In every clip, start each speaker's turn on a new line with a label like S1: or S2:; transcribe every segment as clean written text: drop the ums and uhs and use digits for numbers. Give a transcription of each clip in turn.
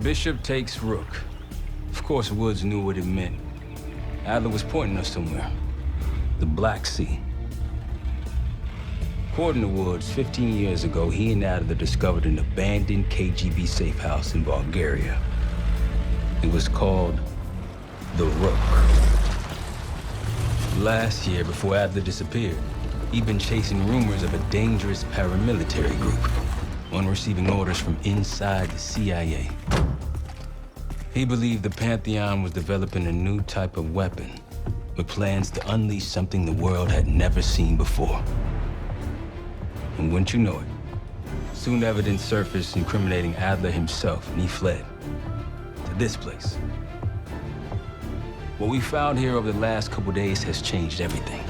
S1: Bishop takes Rook. Of course, Woods knew what it meant. Adler was pointing us somewhere. The Black Sea. According to Woods, 15 years ago, he and Adler discovered an abandoned KGB safe house in Bulgaria. It was called the Rook. Last year, before Adler disappeared, he'd been chasing rumors of a dangerous paramilitary group, one receiving orders from inside the CIA. He believed the Pantheon was developing a new type of weapon, with plans to unleash something the world had never seen before. And wouldn't you know it, soon evidence surfaced incriminating Adler himself, and he fled to this place. What we found here over the last couple days has changed everything.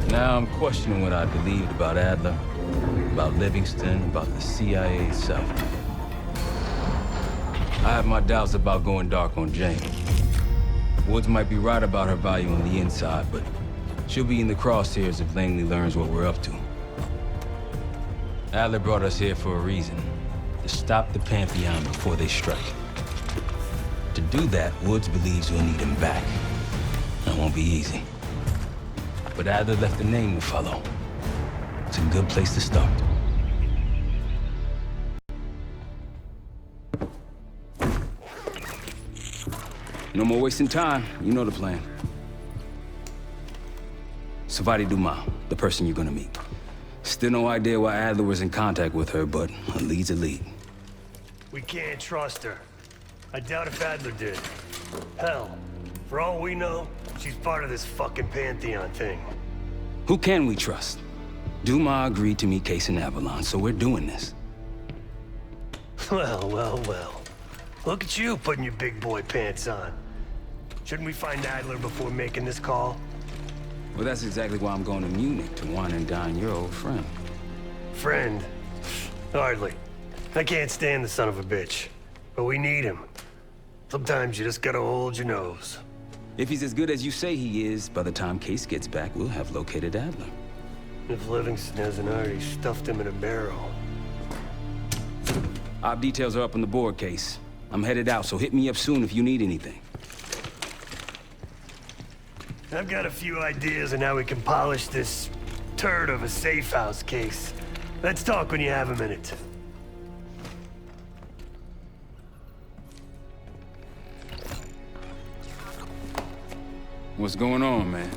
S1: Now I'm questioning what I believed about Adler, about Livingston, about the CIA itself. I have my doubts about going dark on Jane. Woods might be right about her value on the inside, but she'll be in the crosshairs if Langley learns what we're up to. Adler brought us here for a reason, to stop the Pantheon before they strike. To do that, Woods believes we'll need him back. That won't be easy. But Adler left a name to follow. It's a good place to start. No more wasting time. You know the plan. Savati Dumas, the person you're gonna meet. Still no idea why Adler was in contact with her, but a lead's a lead.
S2: We can't trust her. I doubt if Adler did. Hell, for all we know, she's part of this fucking Pantheon thing.
S1: Who can we trust? Dumas agreed to meet Case in Avalon, so we're doing this.
S2: Well, well, well. Look at you putting your big boy pants on. Shouldn't we find Adler before making this call?
S1: Well, that's exactly why I'm going to Munich to wine and dine your old friend.
S2: Friend? Hardly. I can't stand the son of a bitch. But we need him. Sometimes you just gotta hold your nose.
S1: If he's as good as you say he is, by the time Case gets back, we'll have located Adler.
S2: If Livingston hasn't already stuffed him in a barrel.
S1: Op details are up on the board, Case. I'm headed out, so hit me up soon if you need anything.
S2: I've got a few ideas on how we can polish this turd of a safe house case. Let's talk when you have a minute.
S1: What's going on, man?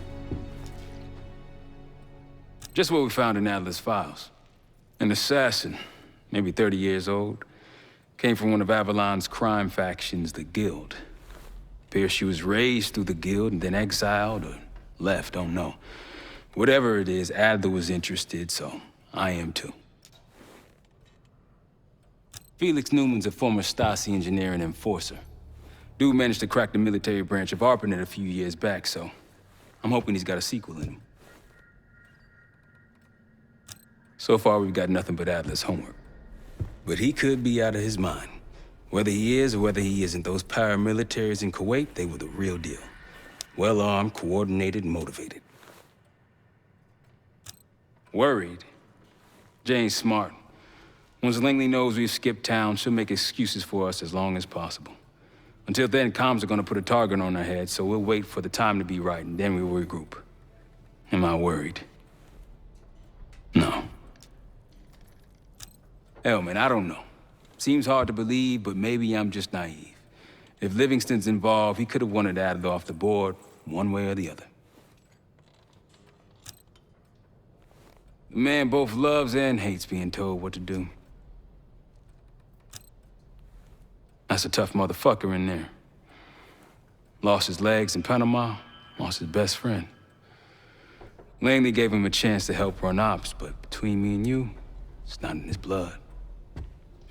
S1: Just what we found in Adler's files. An assassin, maybe 30 years old, came from one of Avalon's crime factions, the Guild. Appears she was raised through the Guild and then exiled or left, don't know. Whatever it is, Adler was interested, so I am too. Felix Newman's a former Stasi engineer and enforcer. Dude managed to crack the military branch of ARPANET a few years back, so I'm hoping he's got a sequel in him. So far, we've got nothing but Adler's homework. But he could be out of his mind. Whether he is or whether he isn't, those paramilitaries in Kuwait, they were the real deal. Well-armed, coordinated, and motivated. Worried? Jane's smart. Once Langley knows we've skipped town, she'll make excuses for us as long as possible. Until then, comms are gonna put a target on our head, so we'll wait for the time to be right, and then we'll regroup. Am I worried? No. Hell, man, I don't know. Seems hard to believe, but maybe I'm just naive. If Livingston's involved, he could have wanted Adler off the board, one way or the other. The man both loves and hates being told what to do. That's a tough motherfucker in there. Lost his legs in Panama, lost his best friend. Langley gave him a chance to help run ops, but between me and you, it's not in his blood.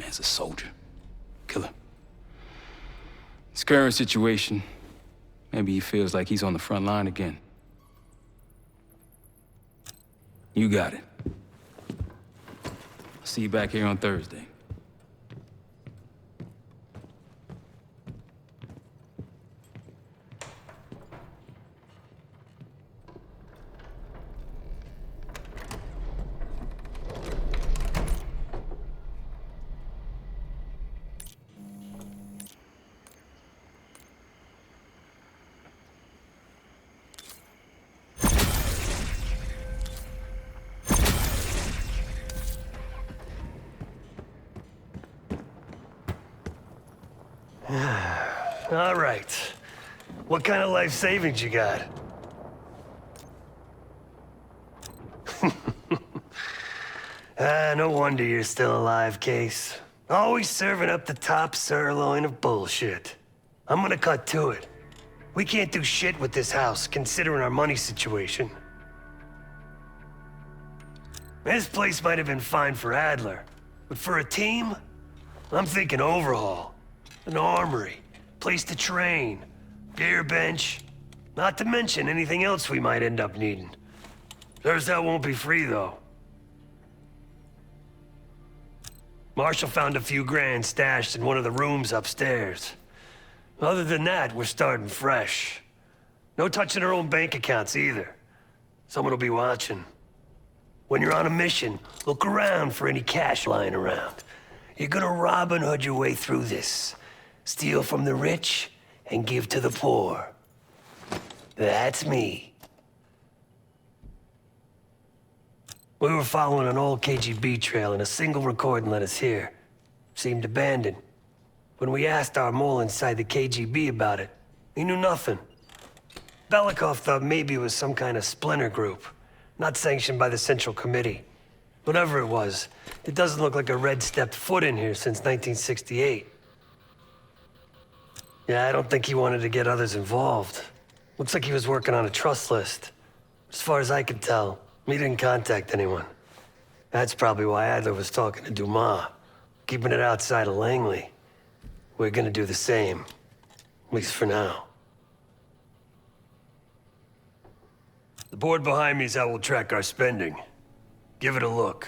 S1: Man's a soldier. Killer. His current situation, maybe he feels like he's on the front line again. You got it. I'll see you back here on Thursday.
S2: All right. What kind of life savings you got? No wonder you're still alive, Case. Always serving up the top sirloin of bullshit. I'm gonna cut to it. We can't do shit with this house, considering our money situation. This place might have been fine for Adler, but for a team, I'm thinking overhaul. An armory, place to train, gear bench, not to mention anything else we might end up needing. There's that won't be free, though. Marshall found a few grand stashed in one of the rooms upstairs. Other than that, we're starting fresh. No touching our own bank accounts either. Someone will be watching. When you're on a mission, look around for any cash lying around. You're gonna Robin Hood your way through this. Steal from the rich and give to the poor. That's me. We were following an old KGB trail and a single recording led us here. Seemed abandoned. When we asked our mole inside the KGB about it, he knew nothing. Belikov thought maybe it was some kind of splinter group, not sanctioned by the Central Committee. Whatever it was, it doesn't look like a red stepped foot in here since 1968. Yeah, I don't think he wanted to get others involved. Looks like he was working on a trust list. As far as I could tell, he didn't contact anyone. That's probably why Adler was talking to Dumas, keeping it outside of Langley. We're gonna do the same, at least for now. The board behind me is how we'll track our spending. Give it a look.